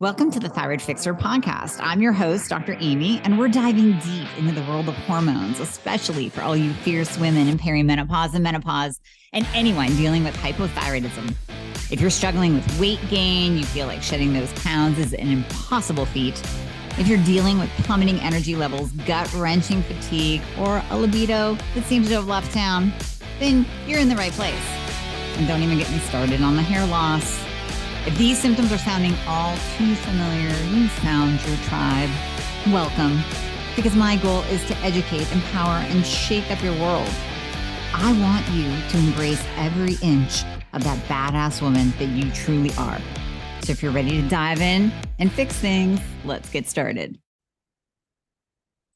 Welcome to the Thyroid Fixer podcast. I'm your host, Dr. Amy, and we're diving deep into the world of hormones, especially for all you fierce women in perimenopause and menopause, and anyone dealing with hypothyroidism. If you're struggling with weight gain, you feel like shedding those pounds is an impossible feat. If you're dealing with plummeting energy levels, gut-wrenching fatigue, or a libido that seems to have left town, then you're in the right place. And don't even get me started on the hair loss. If these symptoms are sounding all too familiar, you found your tribe. Welcome, because my goal is to educate, empower, and shake up your world. I want you to embrace every inch of that badass woman that you truly are. So if you're ready to dive in and fix things, let's get started.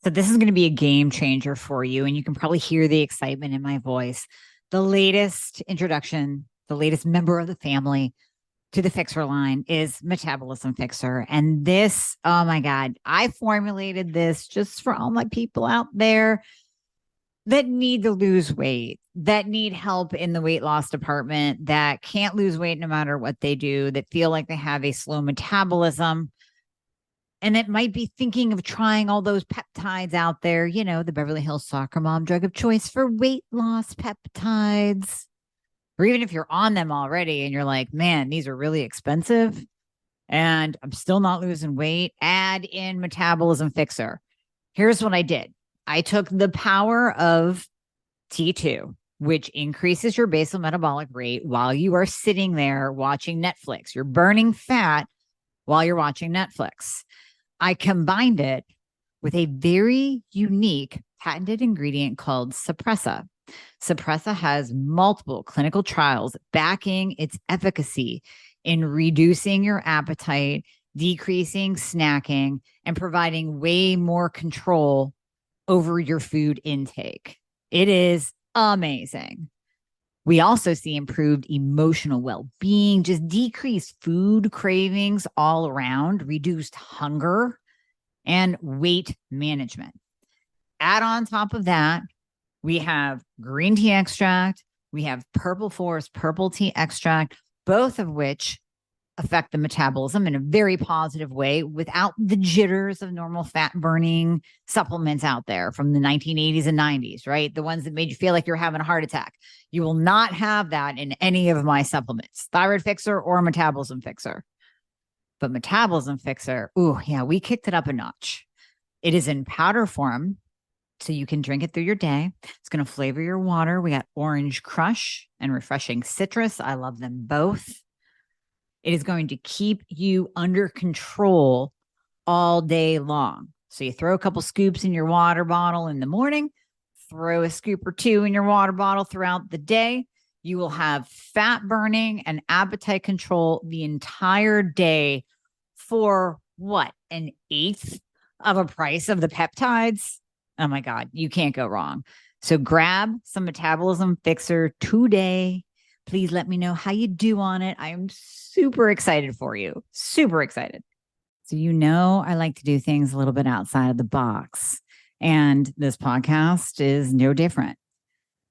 So this is going to be a game changer for you, and you can probably hear the excitement in my voice. The latest introduction, the latest member of the family to the Fixer line is Metabolism Fixer. And this, oh my God, I formulated this just for all my people out there that need to lose weight, that need help in the weight loss department, that can't lose weight no matter what they do, that feel like they have a slow metabolism, and that might be thinking of trying all those peptides out there, you know, the Beverly Hills soccer mom drug of choice for weight loss peptides. Or even if you're on them already and you're like, man, these are really expensive and I'm still not losing weight, add in Metabolism Fixer. Here's what I did. I took the power of T2, which increases your basal metabolic rate while you are sitting there watching Netflix. You're burning fat while you're watching Netflix. I combined it with a very unique patented ingredient called Suppressa. Suppressa has multiple clinical trials backing its efficacy in reducing your appetite, decreasing snacking, and providing way more control over your food intake. It is amazing. We also see improved emotional well-being, just decreased food cravings all around, reduced hunger, and weight management. Add on top of that, we have green tea extract. We have purple forest purple tea extract, both of which affect the metabolism in a very positive way without the jitters of normal fat burning supplements out there from the 1980s and 90s, right? The ones that made you feel like you're having a heart attack. You will not have that in any of my supplements, Thyroid Fixer or Metabolism Fixer. But Metabolism Fixer, ooh, yeah, we kicked it up a notch. It is in powder form, so you can drink it through your day. It's going to flavor your water. We got orange crush and refreshing citrus. I love them both. It is going to keep you under control all day long. So you throw a couple scoops in your water bottle in the morning, throw a scoop or two in your water bottle throughout the day. You will have fat burning and appetite control the entire day for what? An eighth of a price of the peptides? Oh my God, you can't go wrong. So grab some Metabolism Fixer today. Please let me know how you do on it. I am super excited for you. Super excited. So you know I like to do things a little bit outside of the box. And this podcast is no different.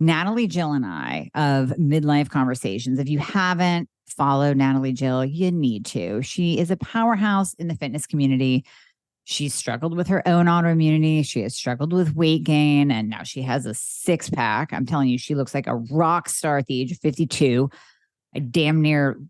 Natalie Jill and I of Midlife Conversations. If you haven't followed Natalie Jill, you need to. She is a powerhouse in the fitness community. She's struggled with her own autoimmunity. She has struggled with weight gain, and now she has a six-pack. I'm telling you, she looks like a rock star at the age of 52. I damn near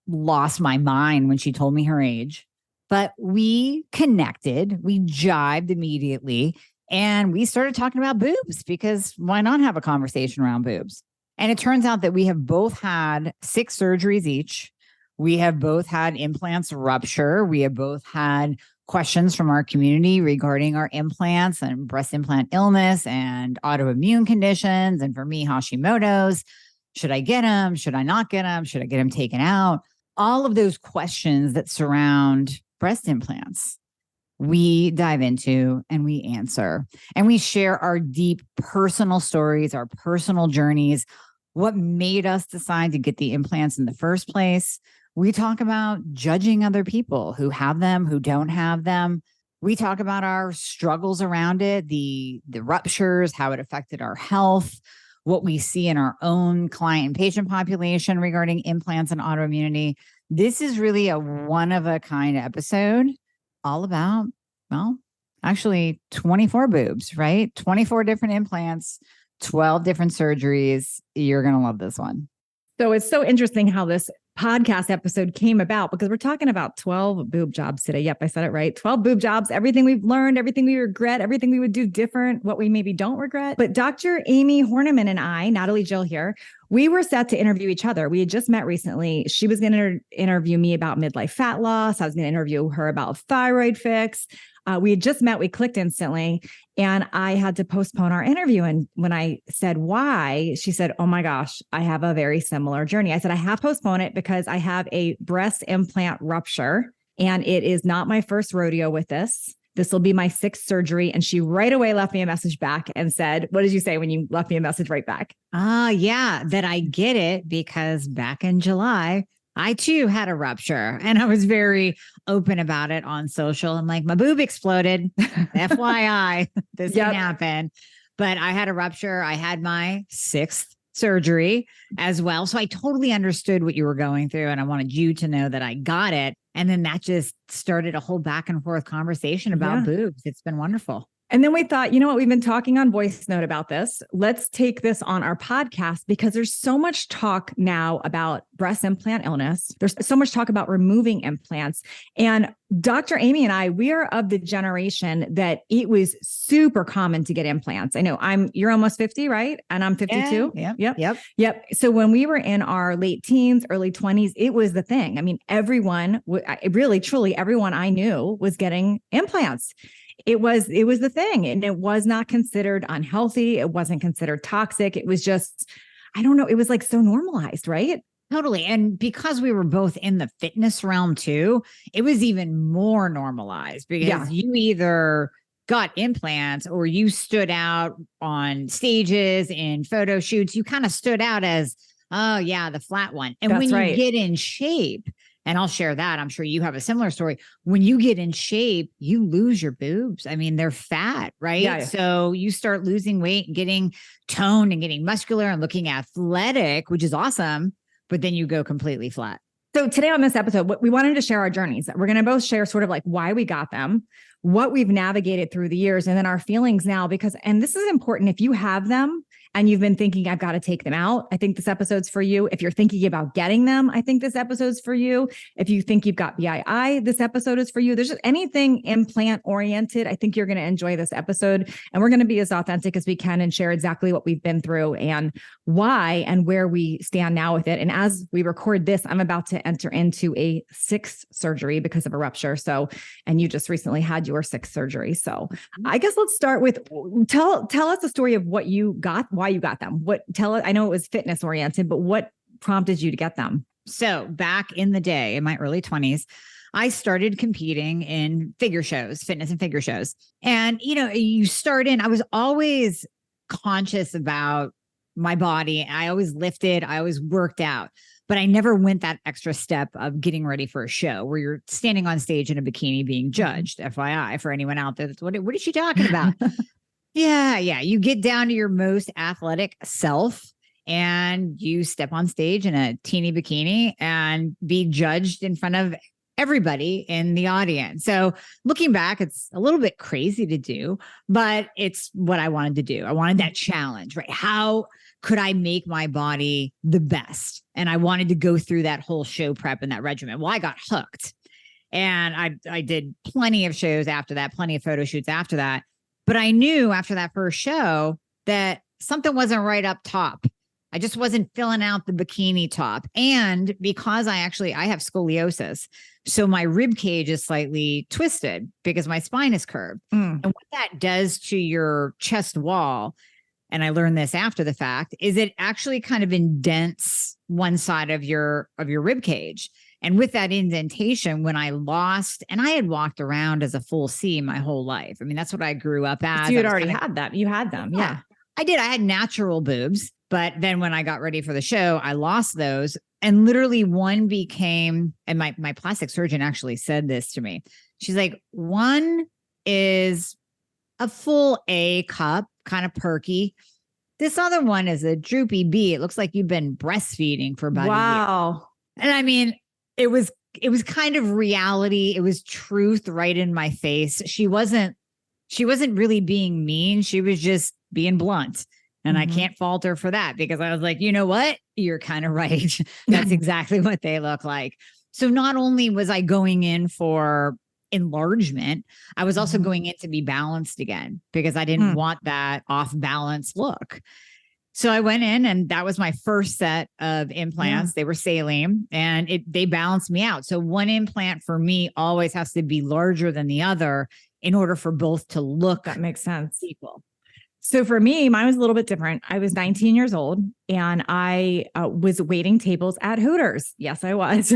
lost my mind when she told me her age. But we connected. We jibed immediately, and we started talking about boobs because why not have a conversation around boobs? And it turns out that we have both had 6 surgeries each. We have both had implants rupture. We have both had questions from our community regarding our implants and breast implant illness and autoimmune conditions. And for me, Hashimoto's. Should I get them? Should I not get them? Should I get them taken out? All of those questions that surround breast implants, we dive into and we answer. And we share our deep personal stories, our personal journeys, what made us decide to get the implants in the first place. We talk about judging other people who have them, who don't have them. We talk about our struggles around it, the ruptures, how it affected our health, what we see in our own client and patient population regarding implants and autoimmunity. This is really a one of a kind episode all about, well, actually 24 boobs, right? 24 different implants, 12 different surgeries. You're going to love this one. So it's so interesting how this podcast episode came about because we're talking about 12 boob jobs today. Yep, I said it right. 12 boob jobs, everything we've learned, everything we regret, everything we would do different, what we maybe don't regret. But Dr. Amy Horniman and I, Natalie Jill here, we were set to interview each other. We had just met recently. She was going to interview me about midlife fat loss. I was going to interview her about thyroid fix. We had just met, we clicked instantly, and I had to postpone our interview. And when I said why, she said, oh my gosh, I have a very similar journey. I said, I have to postpone it because I have a breast implant rupture and it is not my first rodeo with this. This will be my 6th surgery. And she right away left me a message back and said, what did you say when you left me a message right back? Yeah, that I get it because back in July, I too had a rupture and I was very open about it on social. I'm like, my boob exploded. FYI, this can happen. But I had a rupture. I had my 6th surgery as well. So I totally understood what you were going through. And I wanted you to know that I got it. And then that just started a whole back and forth conversation about boobs. It's been wonderful. And then we thought, you know what, we've been talking on voice note about this. Let's take this on our podcast because there's so much talk now about breast implant illness. There's so much talk about removing implants. And Dr. Amy and I, we are of the generation that it was super common to get implants. I know you're almost 50, right? And I'm 52. Yep. So when we were in our late teens, early 20s, it was the thing. I mean, everyone, really, truly everyone I knew was getting implants. It was the thing, and it was not considered unhealthy. It wasn't considered toxic. It was just, I don't know. It was like so normalized, right? Totally. And because we were both in the fitness realm too, it was even more normalized because you either got implants or you stood out on stages in photo shoots. You kind of stood out as, oh yeah, the flat one. And when you get in shape, and I'll share that. I'm sure you have a similar story. When you get in shape, you lose your boobs. I mean, they're fat, right? Yeah. So you start losing weight and getting toned and getting muscular and looking athletic, which is awesome. But then you go completely flat. So today on this episode, we wanted to share our journeys. We're going to both share sort of like why we got them, what we've navigated through the years, and then our feelings now, and this is important if you have them and you've been thinking, I've got to take them out. I think this episode's for you. If you're thinking about getting them, I think this episode's for you. If you think you've got BII, this episode is for you. There's just anything implant oriented. I think you're going to enjoy this episode, and we're going to be as authentic as we can and share exactly what we've been through and why and where we stand now with it. And as we record this, I'm about to enter into a 6th surgery because of a rupture. So, and you just recently had your 6th surgery. So I guess let's start with, tell us the story of what you got, why you got them. I know it was fitness oriented, but what prompted you to get them? So back in the day, in my early 20s, I started competing in figure shows, fitness and figure shows. And, I was always conscious about my body. I always lifted, I always worked out, but I never went that extra step of getting ready for a show where you're standing on stage in a bikini being judged. FYI, for anyone out there, what is she talking about? Yeah. You get down to your most athletic self and you step on stage in a teeny bikini and be judged in front of everybody in the audience. So looking back, it's a little bit crazy to do, but it's what I wanted to do. I wanted that challenge, right? How could I make my body the best? And I wanted to go through that whole show prep and that regimen. Well, I got hooked, and I did plenty of shows after that, plenty of photo shoots after that. But I knew after that first show that something wasn't right up top. I just wasn't filling out the bikini top. And because I have scoliosis, so my rib cage is slightly twisted because my spine is curved. And what that does to your chest wall, and I learned this after the fact, is it actually kind of indents one side of your rib cage. And with that indentation, when I lost, and I had walked around as a full C my whole life. I mean, that's what I grew up as. So you had already had that. You had them. Yeah. I did. I had natural boobs. But then when I got ready for the show, I lost those. And literally one became, and my plastic surgeon actually said this to me. She's like, one is a full A cup, kind of perky. This other one is a droopy B. It looks like you've been breastfeeding for about a year. And I mean, it was kind of reality. It was truth right in my face. She wasn't really being mean. She was just being blunt. And I can't fault her for that, because I was like, you know what? You're kind of right. That's exactly what they look like. So not only was I going in for enlargement, I was also going in to be balanced again, because I didn't want that off balance look. So I went in, and that was my first set of implants. They were saline, and they balanced me out. So one implant for me always has to be larger than the other in order for both to look. That makes sense. Equal. So for me, mine was a little bit different. I was 19 years old, and I was waiting tables at Hooters. Yes, I was.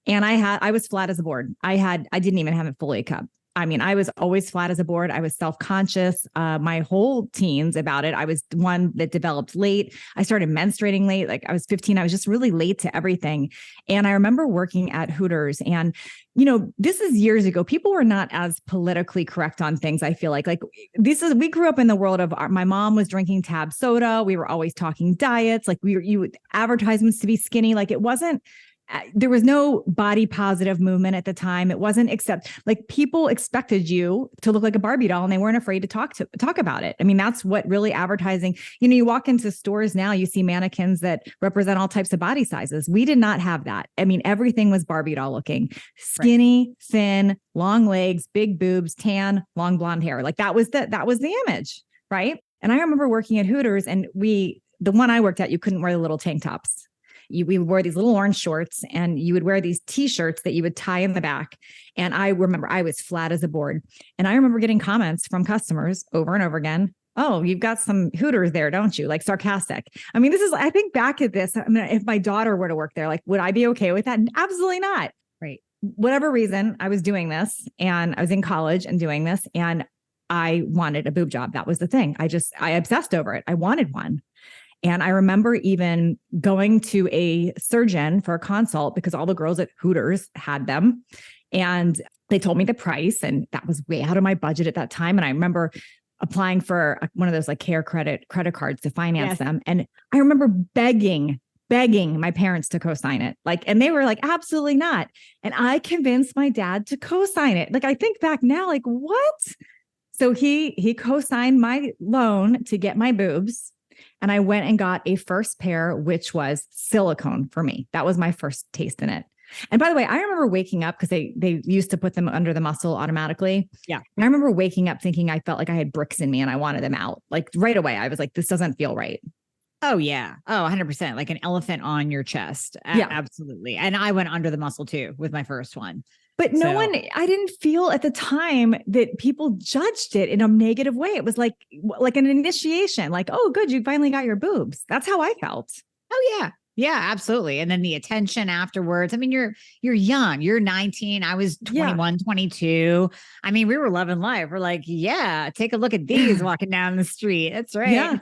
And I was flat as a board. I didn't even have it fully cupped. I mean, I was always flat as a board. I was self-conscious my whole teens about it. I was one that developed late. I started menstruating late. Like I was 15. I was just really late to everything. And I remember working at Hooters, and, you know, this is years ago. People were not as politically correct on things. I feel like we grew up in the world of my mom was drinking Tab soda. We were always talking diets. Like advertisements to be skinny. Like it wasn't, there was no body positive movement at the time. It wasn't, except like people expected you to look like a Barbie doll, and they weren't afraid to talk about it. I mean, that's what really advertising, you know, you walk into stores now, you see mannequins that represent all types of body sizes. We did not have that. I mean, everything was Barbie doll looking, skinny, thin, long legs, big boobs, tan, long blonde hair. Like that was the image. Right. And I remember working at Hooters, and the one I worked at, you couldn't wear the little tank tops. We wore these little orange shorts, and you would wear these t-shirts that you would tie in the back. And I remember I was flat as a board. And I remember getting comments from customers over and over again. Oh, you've got some Hooters there, don't you? Like sarcastic. I mean, I think back at this, I mean, if my daughter were to work there, like, would I be okay with that? Absolutely not. Right. Whatever reason, I was doing this, and I was in college and doing this, and I wanted a boob job. That was the thing. I obsessed over it. I wanted one. And I remember even going to a surgeon for a consult, because all the girls at Hooters had them. And they told me the price, and that was way out of my budget at that time. And I remember applying for one of those like care credit cards to finance them. And I remember begging my parents to co-sign it. And they were like, absolutely not. And I convinced my dad to co-sign it. Like, I think back now, like, what? So he co-signed my loan to get my boobs. And I went and got a first pair, which was silicone for me. That was my first taste in it. And by the way, I remember waking up, because they used to put them under the muscle automatically. Yeah. And I remember waking up thinking I felt like I had bricks in me, and I wanted them out. Like right away, I was like, this doesn't feel right. Oh, yeah. Oh, 100%. Like an elephant on your chest. Yeah, absolutely. And I went under the muscle too with my first one. But I didn't feel at the time that people judged it in a negative way. It was like an initiation, like, oh, good, you finally got your boobs. That's how I felt. Oh, yeah. Yeah, absolutely. And then the attention afterwards. I mean, you're young, you're 19. I was 21, 22. I mean, we were loving life. We're like, yeah, take a look at these walking down the street. That's right. Yeah.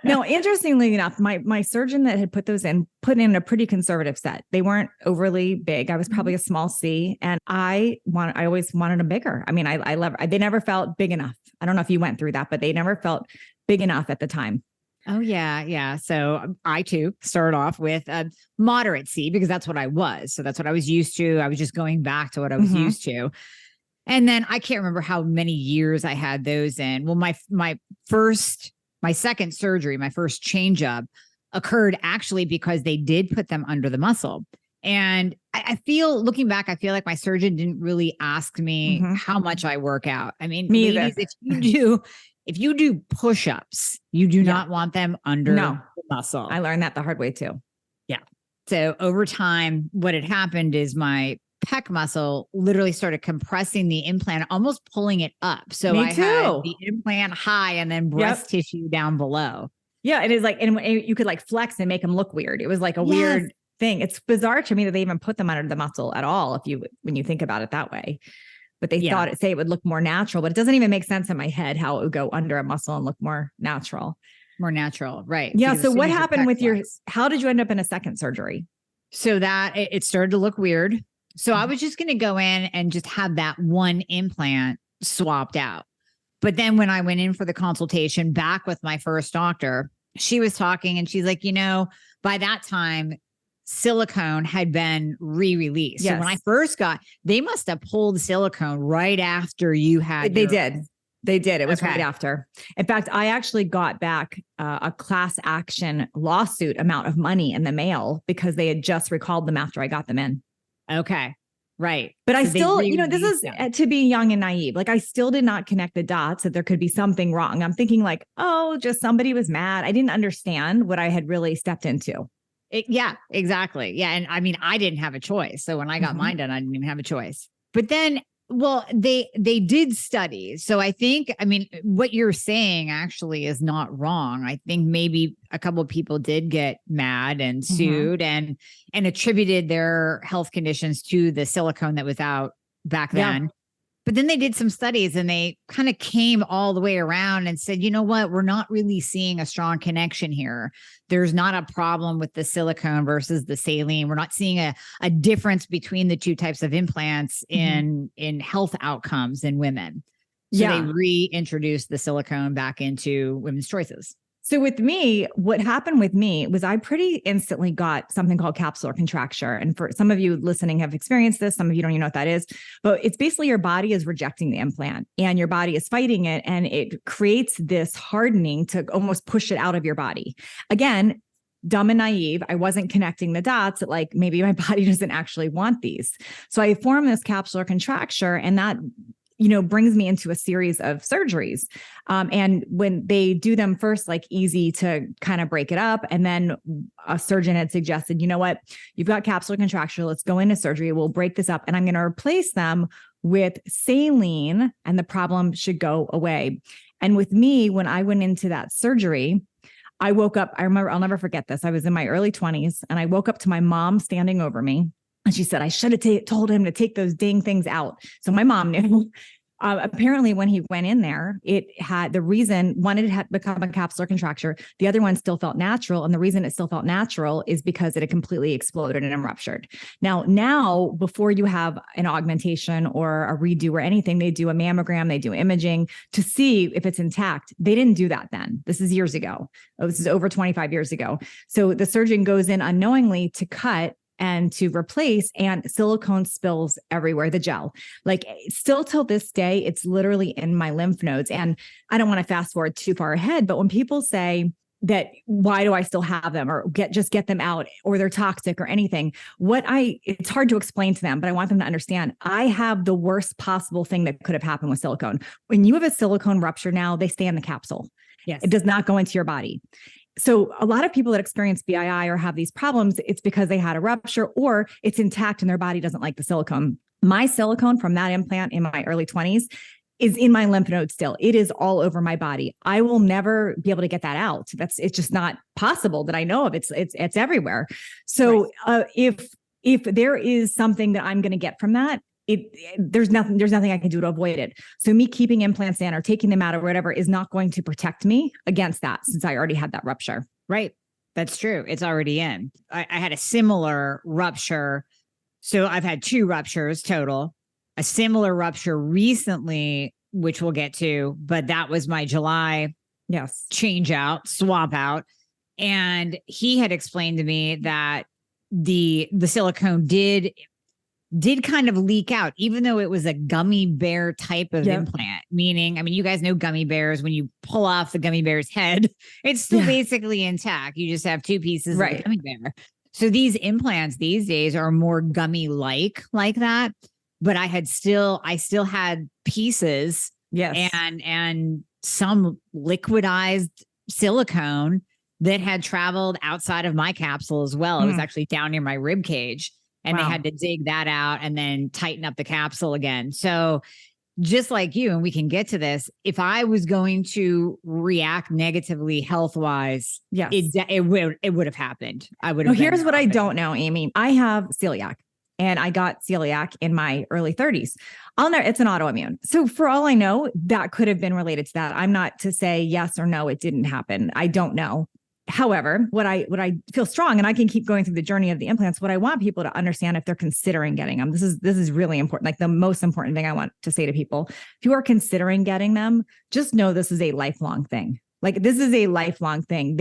No, interestingly enough, my surgeon that had put in a pretty conservative set. They weren't overly big. I was probably a small C, and I always wanted them bigger. I mean, they never felt big enough. I don't know if you went through that, but they never felt big enough at the time. Oh, yeah. Yeah. So I too started off with a moderate C, because that's what I was. So that's what I was used to. I was just going back to what I was used to. And then I can't remember how many years I had those in. Well, my second surgery, my first change up occurred actually because they did put them under the muscle. And I feel, looking back, I feel like my surgeon didn't really ask me how much I work out. I mean, ladies, if you do push-ups, you do not want them under the muscle. I learned that the hard way too. Yeah. So over time, what had happened is my pec muscle literally started compressing the implant, almost pulling it up. So I had the implant high and then breast tissue down below. Yeah. It is like, and you could like flex and make them look weird. It was like a weird thing. It's bizarre to me that they even put them under the muscle at all, when you think about it that way. But they thought it would look more natural, but it doesn't even make sense in my head how it would go under a muscle and look more natural. More natural. Right. Yeah. So what happened with how did you end up in a second surgery? So that it started to look weird. So I was just going to go in and just have that one implant swapped out. But then when I went in for the consultation back with my first doctor, she was talking and she's like, by that time, silicone had been re-released. Yes. So when I first they must have pulled silicone right after you had. They did. They did. It was Okay. right after. In fact, I actually got back a class action lawsuit amount of money in the mail because they had just recalled them after I got them in. Okay. Right. But So I still, this is them. to be young and naive. Like I still did not connect the dots that there could be something wrong. I'm thinking like, oh, just somebody was mad. I didn't understand what I had really stepped into. Yeah, exactly. Yeah. And I mean, I didn't have a choice. So when I got mine done, I didn't even have a choice. But then, well, they did studies. So I think, I mean, what you're saying actually is not wrong. I think maybe a couple of people did get mad and sued and attributed their health conditions to the silicone that was out back then. Yeah. But then they did some studies and they kind of came all the way around and said, you know what, we're not really seeing a strong connection here. There's not a problem with the silicone versus the saline. We're not seeing a difference between the two types of implants in health outcomes in women. So they reintroduced the silicone back into women's choices. So with me, what happened with me was I pretty instantly got something called capsular contracture. And for some of you listening have experienced this, some of you don't even know what that is, but it's basically your body is rejecting the implant and your body is fighting it. And it creates this hardening to almost push it out of your body. Again, dumb and naive. I wasn't connecting the dots that like maybe my body doesn't actually want these. So I formed this capsular contracture and that brings me into a series of surgeries. And when they do them first, like easy to kind of break it up. And then a surgeon had suggested, you know what, you've got capsular contracture. Let's go into surgery. We'll break this up and I'm going to replace them with saline and the problem should go away. And with me, when I went into that surgery, I woke up, I remember, I'll never forget this. I was in my early 20s and I woke up to my mom standing over me. And she said, I should have told him to take those dang things out. So my mom knew. Apparently, when he went in there, it had the reason one, it had become a capsular contracture. The other one still felt natural. And the reason it still felt natural is because it had completely exploded and ruptured. Now, before you have an augmentation or a redo or anything, they do a mammogram, they do imaging to see if it's intact. They didn't do that then. This is years ago. This is over 25 years ago. So the surgeon goes in unknowingly to cut and to replace, and silicone spills everywhere, the gel. Like still till this day, it's literally in my lymph nodes. And I don't want to fast forward too far ahead, but when people say that, why do I still have them or get them out or they're toxic or anything, it's hard to explain to them, but I want them to understand I have the worst possible thing that could have happened with silicone. When you have a silicone rupture now, they stay in the capsule. Yes. It does not go into your body. So a lot of people that experience BII or have these problems, it's because they had a rupture or it's intact and their body doesn't like the silicone. My silicone from that implant in my early 20s is in my lymph node still. It is all over my body. I will never be able to get that out. It's just not possible that I know of. It's everywhere. So if there is something that I'm going to get from that, there's nothing I can do to avoid it. So me keeping implants in or taking them out or whatever is not going to protect me against that since I already had that rupture. Right. That's true. It's already in. I had a similar rupture. So I've had 2 ruptures total, a similar rupture recently, which we'll get to, but that was my July change out, swap out. And he had explained to me that the silicone did kind of leak out, even though it was a gummy bear type of implant, meaning, I mean, you guys know gummy bears, when you pull off the gummy bear's head, it's still basically intact. You just have 2 pieces of the gummy bear. So these implants these days are more gummy-like that. But I still had pieces and some liquidized silicone that had traveled outside of my capsule as well. It was actually down near my rib cage. And they had to dig that out and then tighten up the capsule again. So just like you, and we can get to this, if I was going to react negatively health-wise, it would have happened. I would have. Here's what I don't know, Amy. I have celiac and I got celiac in my early 30s. It's an autoimmune. So for all I know, that could have been related to that. I'm not to say yes or no, it didn't happen. I don't know. However, what I feel strong, and I can keep going through the journey of the implants, what I want people to understand if they're considering getting them, this is really important. Like the most important thing I want to say to people, if you are considering getting them, just know this is a lifelong thing. Like this is a lifelong thing.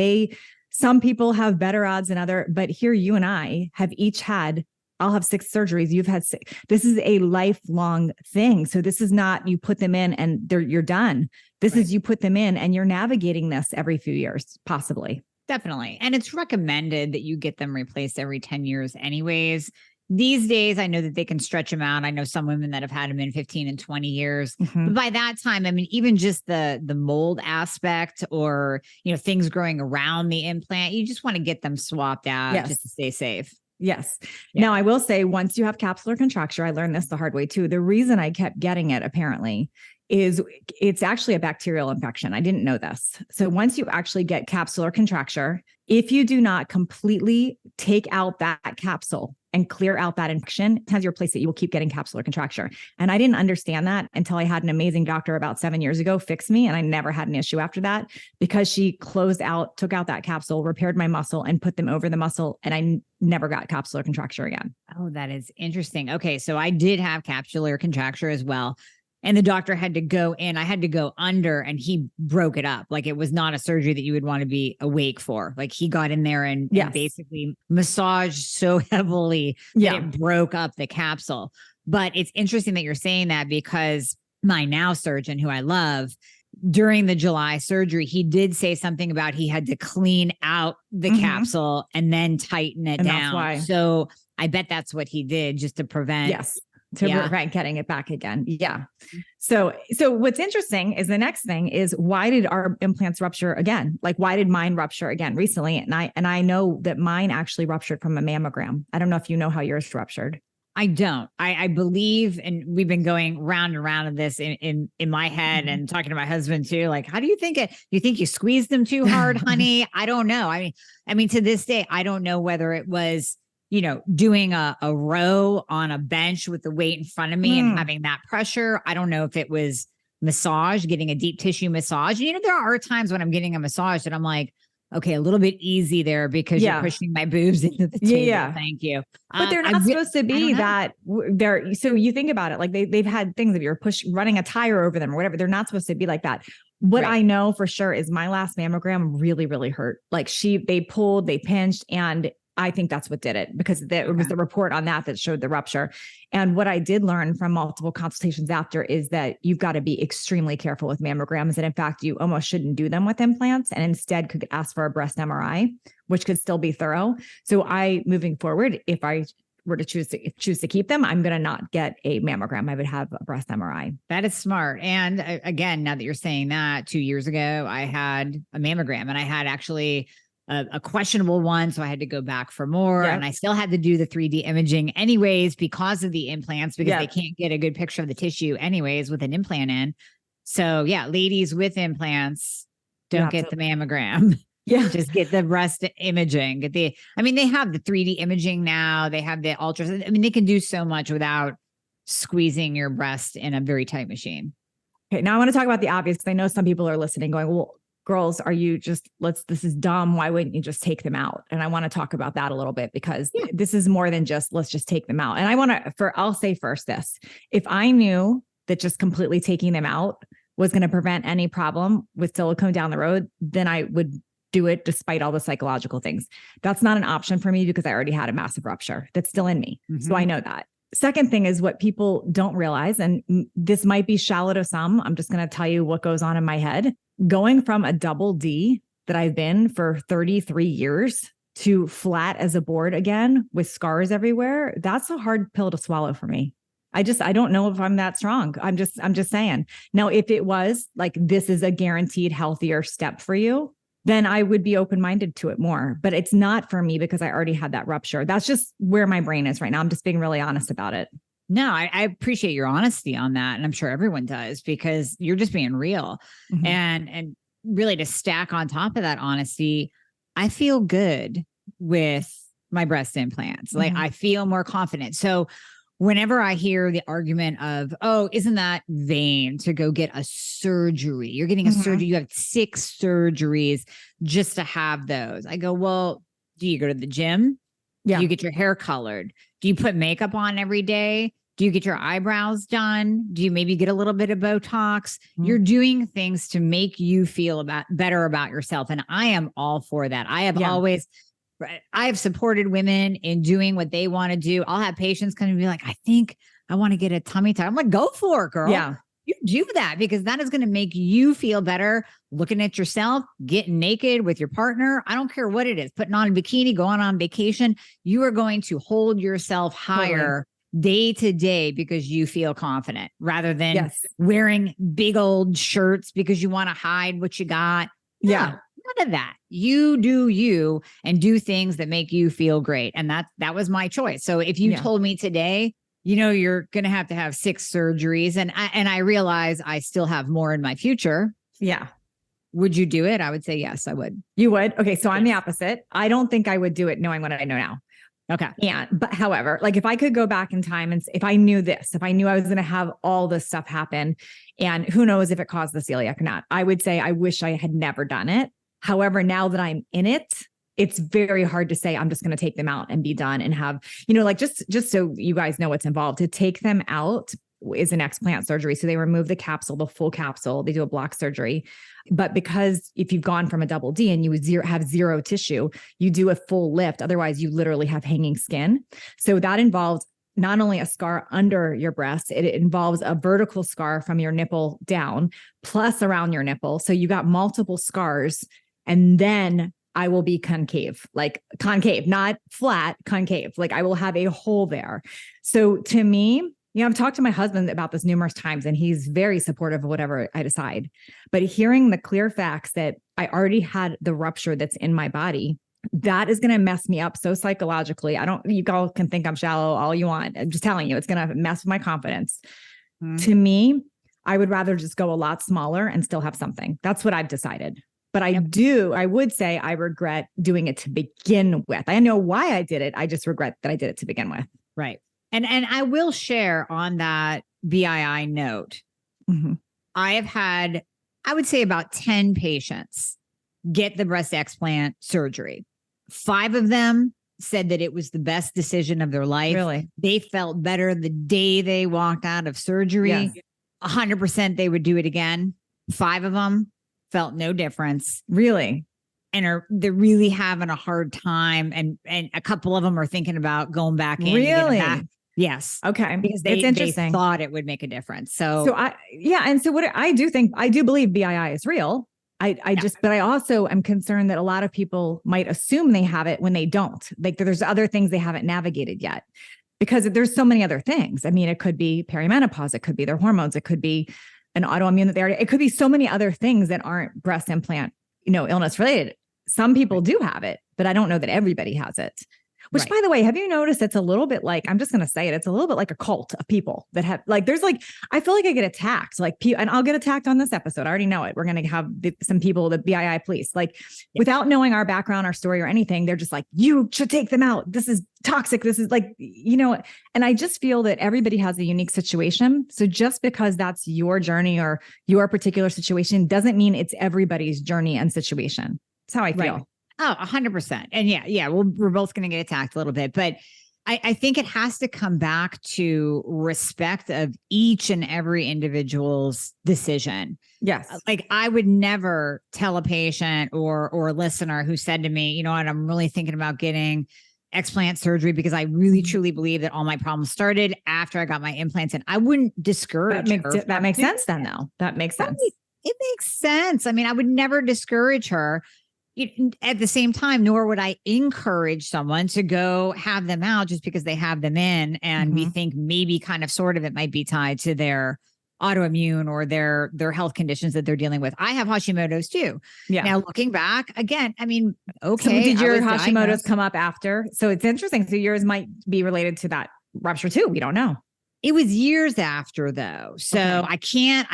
Some people have better odds than other, but here you and I have each had, I'll have 6 surgeries. You've had 6. This is a lifelong thing. So this is not you put them in and you're done. This is you put them in and you're navigating this every few years, possibly. Definitely. And it's recommended that you get them replaced every 10 years anyways. These days, I know that they can stretch them out. I know some women that have had them in 15 and 20 years. But by that time, I mean, even just the mold aspect or, things growing around the implant, you just want to get them swapped out just to stay safe. Yes. Yeah. Now, I will say, once you have capsular contracture, I learned this the hard way too. The reason I kept getting it apparently is it's actually a bacterial infection. I didn't know this. So once you actually get capsular contracture, if you do not completely take out that capsule and clear out that infection, it has your place that you will keep getting capsular contracture. And I didn't understand that until I had an amazing doctor about 7 years ago fix me. And I never had an issue after that because she took out that capsule, repaired my muscle and put them over the muscle. And I never got capsular contracture again. Oh, that is interesting. Okay. So I did have capsular contracture as well. And the doctor had to go in, I had to go under and he broke it up. Like it was not a surgery that you would want to be awake for. Like he got in there and basically massaged so heavily that it broke up the capsule. But it's interesting that you're saying that because my now surgeon, who I love, during the July surgery, he did say something about he had to clean out the capsule and then tighten it down. That's why. So I bet that's what he did just to prevent. To prevent getting it back again. Yeah. So what's interesting is the next thing is why did our implants rupture again? Like why did mine rupture again recently? And I know that mine actually ruptured from a mammogram. I don't know if you know how yours ruptured. I don't. I believe, and we've been going round and round of this in my head and talking to my husband too. Like, how do you think you think you squeezed them too hard, honey? I don't know. I mean, to this day, I don't know whether it was, doing a row on a bench with the weight in front of me and having that pressure. I don't know if it was massage, getting a deep tissue massage. There are times when I'm getting a massage that I'm like, okay, a little bit easy there because you're pushing my boobs into the table. Yeah. Thank you. But they're not supposed to be that they're, so you think about it, like they've had things that you're running a tire over them or whatever. They're not supposed to be like that. What I know for sure is my last mammogram really, really hurt. Like they pulled, they pinched, and I think that's what did it because it was the report on that showed the rupture. And what I did learn from multiple consultations after is that you've got to be extremely careful with mammograms. And in fact, you almost shouldn't do them with implants and instead could ask for a breast MRI, which could still be thorough. So moving forward, if I were to choose to keep them, I'm going to not get a mammogram. I would have a breast MRI. That is smart. And again, now that you're saying that, 2 years ago, I had a mammogram and I had actually a questionable one. So I had to go back for more and I still had to do the 3D imaging anyways, because of the implants, because they can't get a good picture of the tissue anyways with an implant in. So ladies with implants, don't get the mammogram. Just get the breast imaging. They have the 3D imaging now. They have the ultrasound. They can do so much without squeezing your breast in a very tight machine. Okay. Now I want to talk about the obvious because I know some people are listening going, well, girls, this is dumb. Why wouldn't you just take them out? And I want to talk about that a little bit because this is more than just, let's just take them out. And I'll say first this, if I knew that just completely taking them out was going to prevent any problem with silicone down the road, then I would do it despite all the psychological things. That's not an option for me because I already had a massive rupture that's still in me. So I know that. Second thing is what people don't realize, and this might be shallow to some. I'm just going to tell you what goes on in my head. Going from a double D that I've been for 33 years to flat as a board again with scars everywhere, that's a hard pill to swallow for me. I don't know if I'm that strong. I'm just saying. Now, if it was like, this is a guaranteed healthier step for you, then I would be open-minded to it more, but it's not for me because I already had that rupture. That's just where my brain is right now. I'm just being really honest about it. No, I appreciate your honesty on that. And I'm sure everyone does because you're just being real. And really to stack on top of that honesty, I feel good with my breast implants. Like I feel more confident. So whenever I hear the argument of, oh, isn't that vain to go get a surgery? You're getting a surgery. You have 6 surgeries just to have those. I go, well, do you go to the gym? Do you get your hair colored? Do you put makeup on every day? Do you get your eyebrows done? Do you maybe get a little bit of Botox? Mhm. You're doing things to make you feel better about yourself. And I am all for that. I have supported women in doing what they want to do. I'll have patients come and be like, I think I want to get a tummy tuck. I'm like, go for it, girl. Yeah. You do that because that is going to make you feel better looking at yourself, getting naked with your partner. I don't care what it is, putting on a bikini, going on vacation. You are going to hold yourself higher day to day because you feel confident rather than wearing big old shirts because you want to hide what you got. Yeah. None of that. You do you and do things that make you feel great. And that was my choice. So if you told me today, you're going to have 6 surgeries and I realize I still have more in my future. Yeah. Would you do it? I would say, yes, I would. You would? Okay. So I'm the opposite. I don't think I would do it knowing what I know now. Okay. Yeah. But however, like if I could go back in time and if I knew this, if I knew I was going to have all this stuff happen and who knows if it caused the celiac or not, I would say, I wish I had never done it. However, now that I'm in it, it's very hard to say, I'm just going to take them out and be done and have, like just so you guys know what's involved. To take them out is an explant surgery. So they remove the capsule, the full capsule. They do a block surgery. But because if you've gone from a double D and you have zero tissue, you do a full lift. Otherwise, you literally have hanging skin. So that involves not only a scar under your breast, it involves a vertical scar from your nipple down, plus around your nipple. So you got multiple scars. And then I will be concave, not flat, concave. Like I will have a hole there. So to me, I've talked to my husband about this numerous times and he's very supportive of whatever I decide. But hearing the clear facts that I already had the rupture that's in my body, that is going to mess me up so psychologically. You all can think I'm shallow all you want. I'm just telling you, it's going to mess with my confidence. To me, I would rather just go a lot smaller and still have something. That's what I've decided. But I would say I regret doing it to begin with. I know why I did it. I just regret that I did it to begin with. Right. And I will share on that BII note. Mm-hmm. I have had, I would say about 10 patients get the breast explant surgery. 5 of them said that it was the best decision of their life. Really? They felt better the day they walked out of surgery. Yes. 100% they would do it again. 5 of them felt no difference. Really? And they're really having a hard time. And a couple of them are thinking about going back in. Really? Yes. Okay. Because it's interesting. They thought it would make a difference. So And so what I do believe BII is real. But I also am concerned that a lot of people might assume they have it when they don't. Like there's other things they haven't navigated yet because there's so many other things. I mean, it could be perimenopause. It could be their hormones. It could be an autoimmune that it could be so many other things that aren't breast implant, illness related. Some people do have it, but I don't know that everybody has it. Which, by the way, have you noticed it's a little bit like, I'm just going to say it, it's a little bit like a cult of people that have I feel like I get attacked, and I'll get attacked on this episode. I already know it. We're going to have some people, the BII police, without knowing our background, our story or anything. They're just like, you should take them out. This is toxic. This is and I just feel that everybody has a unique situation. So just because that's your journey or your particular situation doesn't mean it's everybody's journey and situation. That's how I feel. Right. Oh, 100%. And we're both going to get attacked a little bit, but I think it has to come back to respect of each and every individual's decision. Yes. Like I would never tell a patient or a listener who said to me, you know what, I'm really thinking about getting explant surgery because I really truly believe that all my problems started after I got my implants in. I wouldn't discourage her. That makes sense then though. That makes sense. It makes sense. I mean, I would never discourage her. At the same time, nor would I encourage someone to go have them out just because they have them in. And we think maybe kind of sort of it might be tied to their autoimmune or their health conditions that they're dealing with. I have Hashimoto's too. Yeah. Now looking back again, I mean, okay. So did your Hashimoto's come up after? So it's interesting. So yours might be related to that rupture too. We don't know. It was years after though. So I can't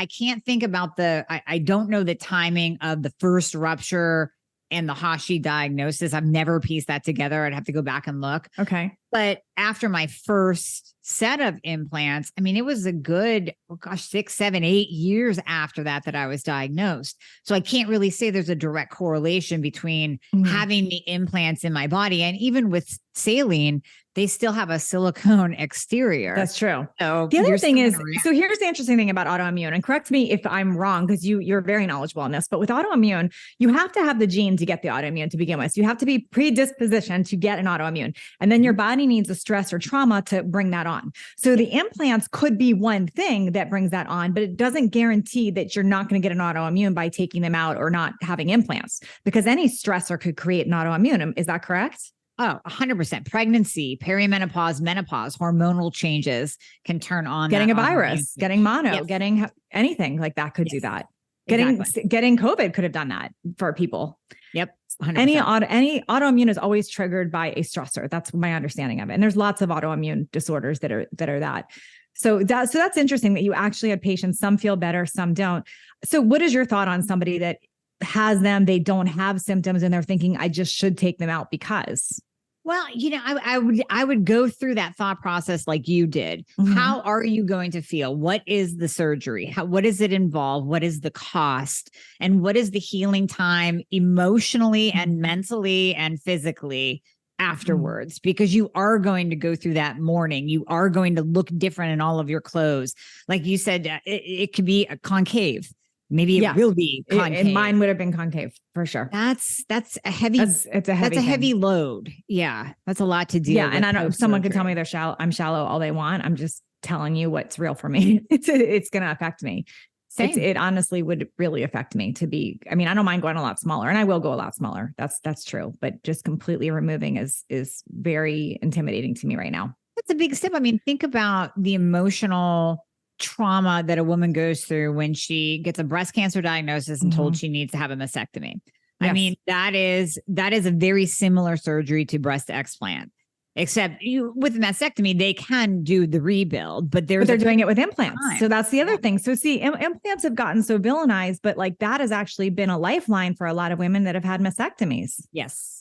think about I don't know the timing of the first rupture and the Hashi diagnosis. I've never pieced that together. I'd have to go back and look. Okay. But after my first set of implants, I mean, it was a good, 6, 7, 8 years after that I was diagnosed. So I can't really say there's a direct correlation between having the implants in my body. And even with saline, they still have a silicone exterior. That's true. So the other thing is, so here's the interesting thing about autoimmune, and correct me if I'm wrong, because you're very knowledgeable on this, but with autoimmune, you have to have the gene to get the autoimmune to begin with. So you have to be predispositioned to get an autoimmune. And then your body needs a stress or trauma to bring that on. So the implants could be one thing that brings that on, but it doesn't guarantee that you're not going to get an autoimmune by taking them out or not having implants, because any stressor could create an autoimmune. Is that correct? Oh, 100%. Pregnancy, perimenopause, menopause, hormonal changes can turn on. Getting a virus, getting mono, getting anything like that could do that. Getting COVID could have done that for people. Yep. 100%. Any autoimmune is always triggered by a stressor. That's my understanding of it. And there's lots of autoimmune disorders that are that. So that's interesting that you actually had patients. Some feel better, some don't. So what is your thought on somebody that has them, they don't have symptoms, and they're thinking, I just should take them out because? Well, I would go through that thought process like you did. Mm-hmm. How are you going to feel? What is the surgery? What does it involve? What is the cost? And what is the healing time emotionally and mentally and physically afterwards? Because you are going to go through that morning. You are going to look different in all of your clothes. Like you said, it could be a concave. Maybe it will be concave. Mine would have been concave for sure. That's a heavy. That's a heavy load. Yeah, that's a lot to deal. Yeah, and I don't. Someone could tell me I'm shallow all they want. I'm just telling you what's real for me. It's going to affect me. It honestly would really affect me to be. I mean, I don't mind going a lot smaller, and I will go a lot smaller. That's true. But just completely removing is very intimidating to me right now. That's a big step. I mean, think about the emotional trauma that a woman goes through when she gets a breast cancer diagnosis and told she needs to have a mastectomy. Yes. I mean, that is a very similar surgery to breast explant, except with mastectomy, they can do the rebuild, but they're doing it with implants. So that's the other thing. So see, implants have gotten so villainized, but like that has actually been a lifeline for a lot of women that have had mastectomies. Yes.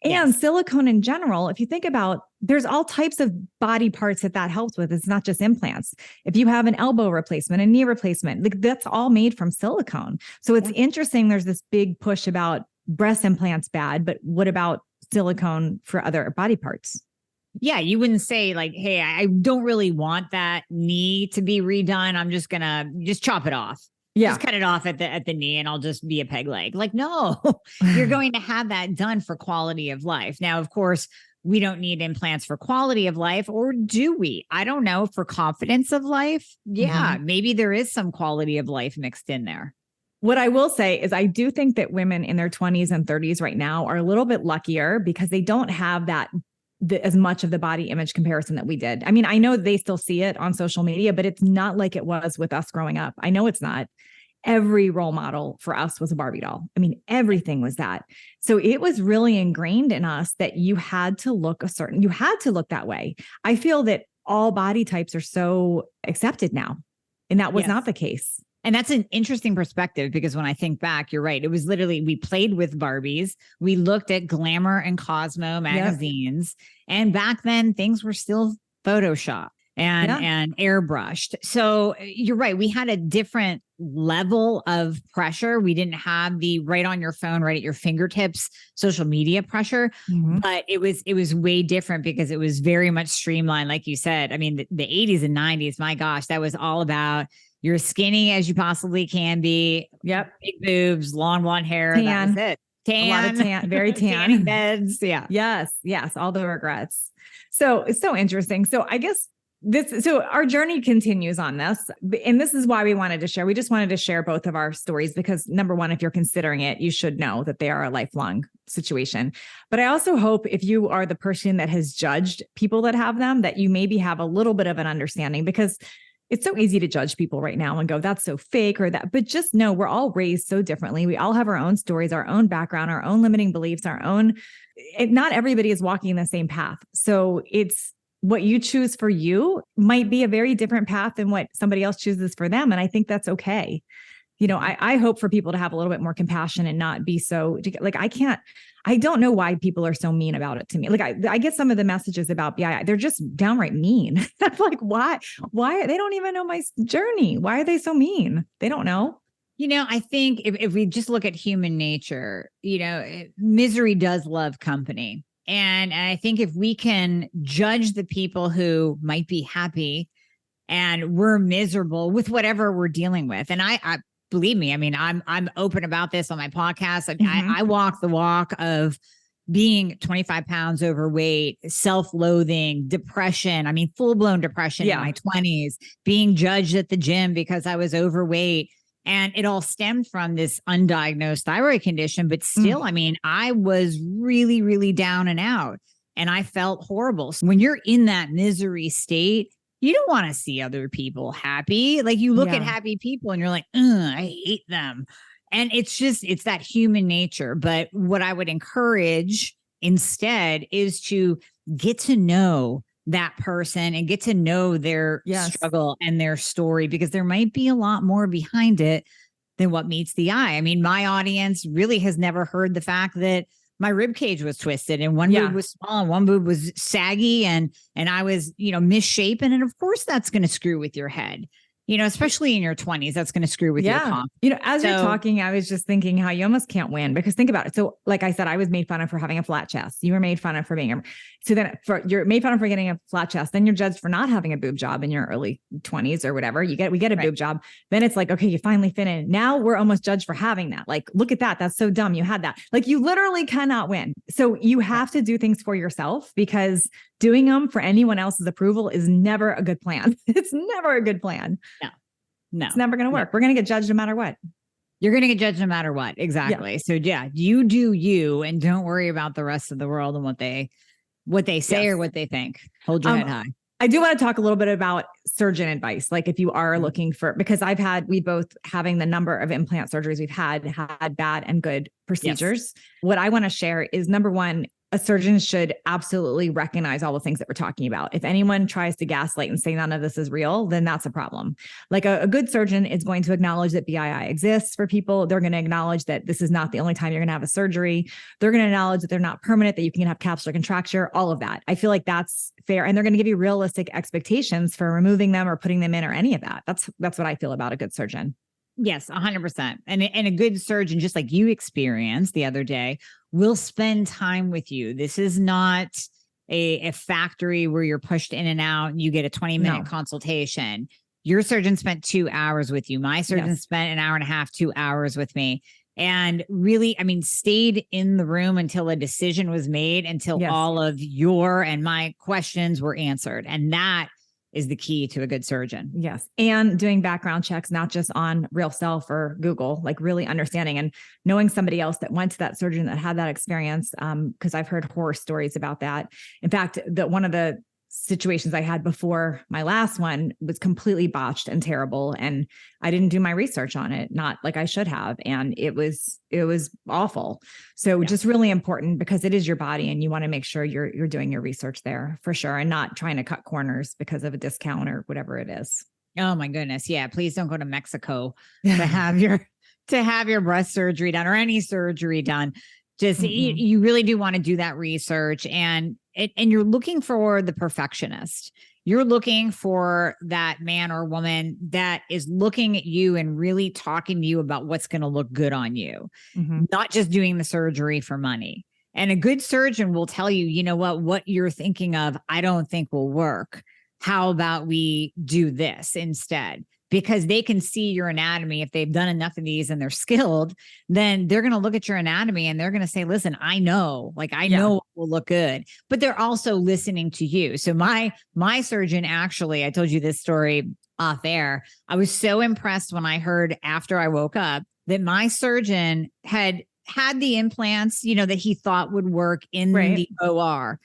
And silicone in general, if you think about, there's all types of body parts that helps with. It's not just implants. If you have an elbow replacement, a knee replacement, like that's all made from silicone. So it's interesting. There's this big push about breast implants bad, but what about silicone for other body parts? Yeah, you wouldn't say like, hey, I don't really want that knee to be redone. I'm just gonna chop it off. Yeah. Just cut it off at the knee and I'll just be a peg leg. Like, no, you're going to have that done for quality of life. Now, of course, we don't need implants for quality of life, or do we? I don't know. For confidence of life. Yeah, maybe there is some quality of life mixed in there. What I will say is I do think that women in their 20s and 30s right now are a little bit luckier because they don't have as much of the body image comparison that we did. I mean, I know they still see it on social media, but it's not like it was with us growing up. I know it's not. Every role model for us was a Barbie doll. I mean, everything was that. So it was really ingrained in us that you had to look that way. I feel that all body types are so accepted now, and that was not the case. And that's an interesting perspective because when I think back, you're right. It was literally, we played with Barbies. We looked at Glamour and Cosmo magazines. And back then things were still Photoshop and airbrushed. So you're right. We had a different level of pressure. We didn't have the right on your phone, right at your fingertips, social media pressure, but it was way different because it was very much streamlined. Like you said, I mean, the 80s and 90s, my gosh, that was all about you're skinny as you possibly can be. Yep. Big boobs, long blonde hair. Tan. That was it. Tan. A lot of tan, very tan. Tanning beds. Yeah. Yes. All the regrets. So it's so interesting. So I guess our journey continues on this. And this is why we wanted to share. We just wanted to share both of our stories because number one, if you're considering it, you should know that they are a lifelong situation. But I also hope if you are the person that has judged people that have them, that you maybe have a little bit of an understanding because it's so easy to judge people right now and go, that's so fake or that, but just know we're all raised so differently. We all have our own stories, our own background, our own limiting beliefs, not everybody is walking the same path. So what you choose for you might be a very different path than what somebody else chooses for them. And I think that's okay. You know, I hope for people to have a little bit more compassion and not be so like, I don't know why people are so mean about it to me. Like I get some of the messages about BII. They're just downright mean. I'm like, why they don't even know my journey. Why are they so mean? They don't know. You know, I think if we just look at human nature, you know, misery does love company. And I think if we can judge the people who might be happy and we're miserable with whatever we're dealing with. And I believe me, I mean, I'm open about this on my podcast. I walk the walk of being 25 pounds overweight, self-loathing, depression. I mean, full-blown depression in my 20s, being judged at the gym because I was overweight. And it all stemmed from this undiagnosed thyroid condition. But still, I mean, I was really, really down and out and I felt horrible. So when you're in that misery state, you don't want to see other people happy. Like you look at happy people and you're like, I hate them. And it's that human nature. But what I would encourage instead is to get to know that person and get to know their struggle and their story, because there might be a lot more behind it than what meets the eye. I mean, my audience really has never heard the fact that my rib cage was twisted and one boob was small and one boob was saggy and I was, misshapen. And of course that's going to screw with your head. Especially in your 20s, that's going to screw with your confidence. As you're talking, I was just thinking how you almost can't win, because think about it. So like I said, I was made fun of for having a flat chest. You were made fun of for so then you're made fun of for getting a flat chest. Then you're judged for not having a boob job in your early 20s or whatever. We get a boob job. Then it's like, okay, you finally fit in. Now we're almost judged for having that. Like, look at that. That's so dumb. You had that. Like, you literally cannot win. So you have to do things for yourself, because doing them for anyone else's approval is never a good plan. It's never a good plan. No, it's never going to work. We're going to get judged no matter what. You're going to get judged no matter what. Exactly. So you do you, and don't worry about the rest of the world and what they say or what they think. Hold your head high. I do want to talk a little bit about surgeon advice. Like if you are looking for, because we both, having the number of implant surgeries we've had bad and good procedures. What I want to share is, number one, a surgeon should absolutely recognize all the things that we're talking about. If anyone tries to gaslight and say none of this is real, then that's a problem. Like a good surgeon is going to acknowledge that BII exists for people. They're going to acknowledge that this is not the only time you're going to have a surgery. They're going to acknowledge that they're not permanent, that you can have capsular contracture, all of that. I feel like that's fair. And they're going to give you realistic expectations for removing them or putting them in or any of that. That's what I feel about a good surgeon. Yes, 100%. And a good surgeon, just like you experienced the other day, will spend time with you. This is not a factory where you're pushed in and out and you get a 20-minute consultation. Your surgeon spent 2 hours with you. My surgeon spent an hour and a half, 2 hours with me. And really, I mean, stayed in the room until a decision was made, until all of your and my questions were answered. And that is the key to a good surgeon. Yes. And doing background checks, not just on Real Self or Google, like really understanding and knowing somebody else that went to that surgeon that had that experience. Because I've heard horror stories about that. In fact, one of the situations I had before my last one was completely botched and terrible. And I didn't do my research on it, not like I should have. And it was awful. So just really important, because it is your body and you want to make sure you're doing your research there for sure, and not trying to cut corners because of a discount or whatever it is. Oh my goodness. Yeah. Please don't go to Mexico to have your breast surgery done, or any surgery done. Just you really do want to do that research, and you're looking for the perfectionist. You're looking for that man or woman that is looking at you and really talking to you about what's going to look good on you, not just doing the surgery for money. And a good surgeon will tell you, you know what you're thinking of, I don't think will work. How about we do this instead? Because they can see your anatomy. If they've done enough of these and they're skilled, then they're going to look at your anatomy and they're going to say, listen, I know what will look good, but they're also listening to you. So my surgeon, actually, I told you this story off air. I was so impressed when I heard, after I woke up, that my surgeon had the implants, that he thought would work in the OR.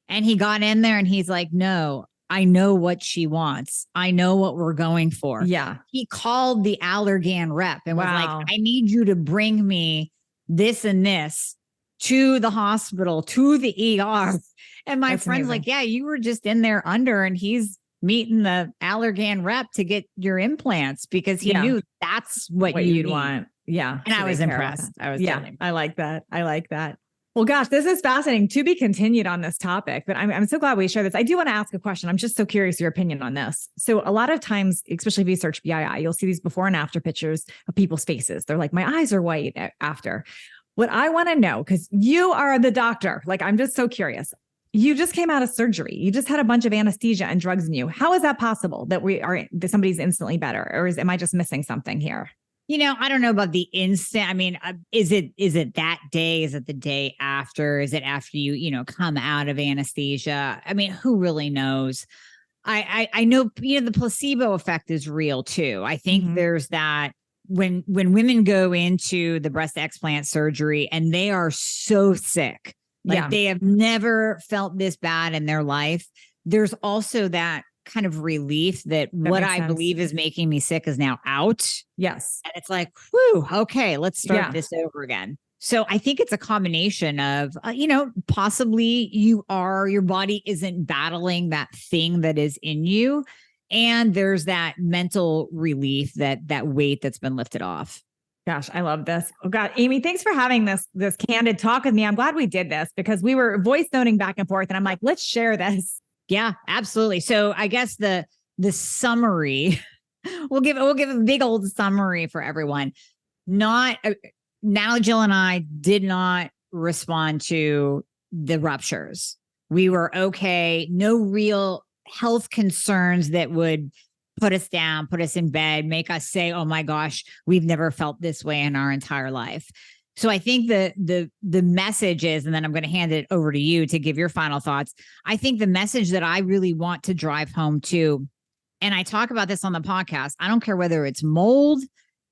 And he got in there and he's like, no, I know what she wants. I know what we're going for. Yeah. He called the Allergan rep and was like, I need you to bring me this and this to the hospital, to the ER. And my friend's like, yeah, you were just in there under, and he's meeting the Allergan rep to get your implants, because he knew that's what you'd want. Yeah. And I was impressed. I like that. Well, gosh, this is fascinating. To be continued on this topic, but I'm so glad we shared this. I do want to ask a question. I'm just so curious your opinion on this. So a lot of times, especially if you search BII, you'll see these before and after pictures of people's faces. They're like, my eyes are white after. What I want to know, because you are the doctor, like, I'm just so curious. You just came out of surgery. You just had a bunch of anesthesia and drugs in you. How is that possible that somebody's instantly better? Or am I just missing something here? I don't know about the instant. I mean, is it that day? Is it the day after? Is it after you come out of anesthesia? I mean, who really knows? I know, the placebo effect is real too. I think there's that when women go into the breast explant surgery and they are so sick, like they have never felt this bad in their life. There's also that kind of relief that what I believe is making me sick is now out. Yes. And it's like, whew, okay, let's start this over again. So I think it's a combination of, possibly your body isn't battling that thing that is in you. And there's that mental relief, that weight that's been lifted off. Gosh, I love this. Oh God, Amy, thanks for having this candid talk with me. I'm glad we did this because we were voice noting back and forth and I'm like, let's share this. Yeah, absolutely. So I guess the summary, we'll give a big old summary for everyone. Natalie Jill and I did not respond to the ruptures. We were okay. No real health concerns that would put us down, put us in bed, make us say, oh my gosh, we've never felt this way in our entire life. So I think the message is, and then I'm going to hand it over to you to give your final thoughts. I think the message that I really want to drive home to, and I talk about this on the podcast, I don't care whether it's mold,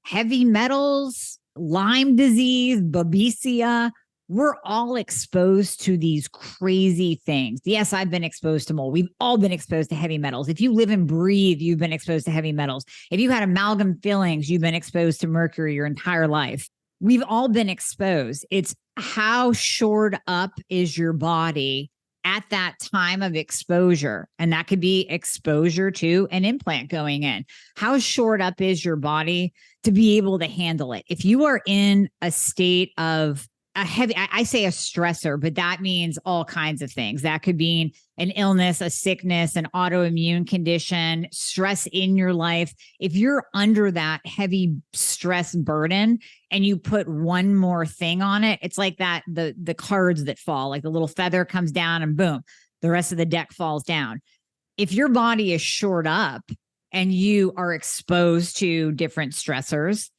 heavy metals, Lyme disease, babesia, we're all exposed to these crazy things. Yes, I've been exposed to mold. We've all been exposed to heavy metals. If you live and breathe, you've been exposed to heavy metals. If you had amalgam fillings, you've been exposed to mercury your entire life. We've all been exposed. It's how shored up is your body at that time of exposure. And that could be exposure to an implant going in. How shored up is your body to be able to handle it? If you are in a state of I say a stressor, but that means all kinds of things. That could mean an illness, a sickness, an autoimmune condition, stress in your life. If you're under that heavy stress burden and you put one more thing on it, it's like that, the cards that fall, like the little feather comes down and boom, the rest of the deck falls down. If your body is shored up and you are exposed to different stressors,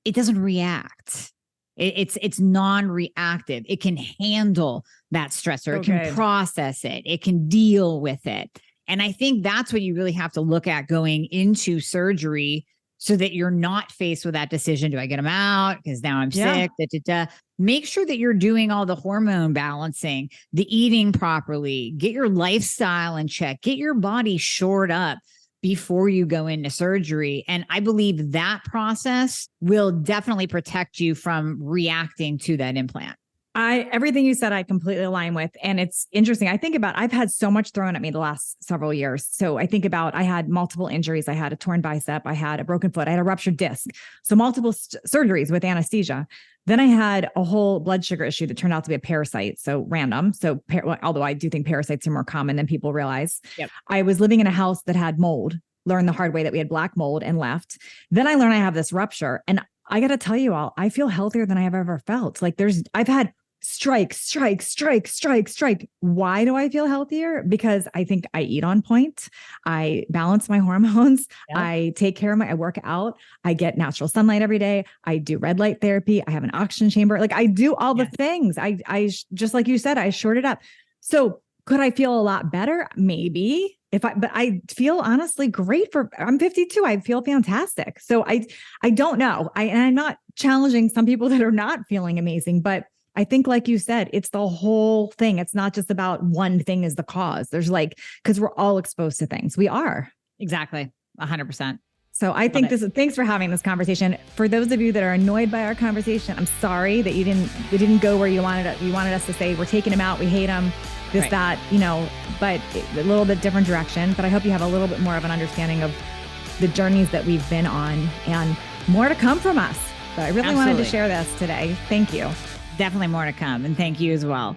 it doesn't react. It's non-reactive. It can handle that stressor. It can process it. It can deal with it. And I think that's what you really have to look at going into surgery so that you're not faced with that decision. Do I get them out? Because now I'm sick. Make sure that you're doing all the hormone balancing, the eating properly, get your lifestyle in check, get your body shored up before you go into surgery. And I believe that process will definitely protect you from reacting to that implant. Everything you said, I completely align with. And it's interesting. I've had so much thrown at me the last several years. So I think about, I had multiple injuries. I had a torn bicep. I had a broken foot. I had a ruptured disc. So multiple surgeries with anesthesia. Then I had a whole blood sugar issue that turned out to be a parasite. So random. So although I do think parasites are more common than people realize. Yep. I was living in a house that had mold, learned the hard way that we had black mold and left. Then I learned I have this rupture. And I got to tell you all, I feel healthier than I have ever felt. Like I've had strike. Why do I feel healthier? Because I think I eat on point. I balance my hormones. Yep. I take care of I work out. I get natural sunlight every day. I do red light therapy. I have an oxygen chamber. Like I do all the things. I just like you said, I shored it up. So could I feel a lot better? Maybe. But I feel honestly great I'm 52. I feel fantastic. So I don't know. And I'm not challenging some people that are not feeling amazing, but I think, like you said, it's the whole thing. It's not just about one thing is the cause. There's because we're all exposed to things. We are. Exactly. 100%. So I think thanks for having this conversation. For those of you that are annoyed by our conversation, I'm sorry that we didn't go where you wanted us to say, we're taking them out. We hate them, that, but a little bit different direction. But I hope you have a little bit more of an understanding of the journeys that we've been on and more to come from us. But I really wanted to share this today. Thank you. Definitely more to come. And thank you as well.